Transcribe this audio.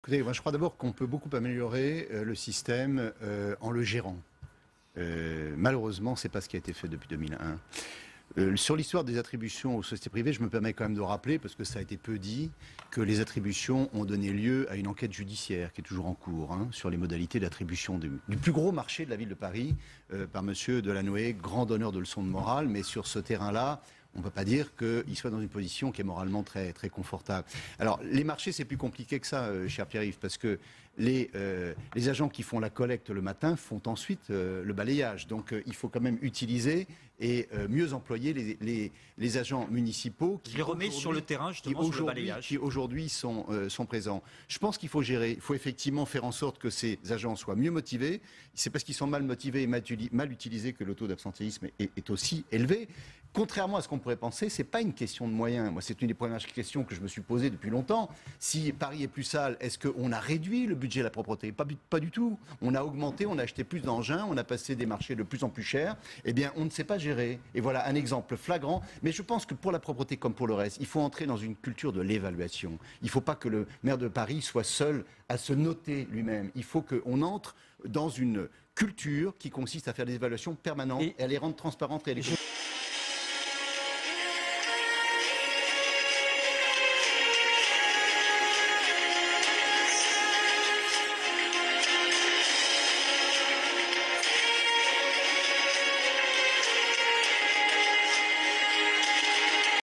Écoutez, moi je crois d'abord qu'on peut beaucoup améliorer le système en le gérant. Malheureusement, c'est pas ce qui a été fait depuis 2001. Sur l'histoire des attributions aux sociétés privées, je me permets quand même de rappeler, parce que ça a été peu dit, que les attributions ont donné lieu à une enquête judiciaire qui est toujours en cours sur les modalités d'attribution du plus gros marché de la ville de Paris par Monsieur Delanoë, grand donneur de leçons de morale, mais sur ce terrain-là, on ne peut pas dire qu'il soit dans une position qui est moralement très, très confortable. Alors, les marchés, c'est plus compliqué que ça, cher Pierre-Yves, parce que les agents qui font la collecte le matin font ensuite le balayage. Donc, il faut quand même utiliser et mieux employer les agents municipaux qui les remet sur le terrain, justement, sur le balayage. Qui aujourd'hui sont présents. Je pense qu'il faut gérer, il faut effectivement faire en sorte que ces agents soient mieux motivés. C'est parce qu'ils sont mal motivés et mal utilisés que le taux d'absentéisme est aussi élevé. Contrairement à ce qu'on pourrait penser, c'est pas une question de moyens. Moi, c'est une des premières questions que je me suis posée depuis longtemps. Si Paris est plus sale, est-ce qu'on a réduit le budget de la propreté ? Pas du tout. On a augmenté, on a acheté plus d'engins, on a passé des marchés de plus en plus chers. Eh bien, on ne sait pas gérer. Et voilà un exemple flagrant. Mais je pense que pour la propreté comme pour le reste, il faut entrer dans une culture de l'évaluation. Il ne faut pas que le maire de Paris soit seul à se noter lui-même. Il faut qu'on entre dans une culture qui consiste à faire des évaluations permanentes et à les rendre transparentes et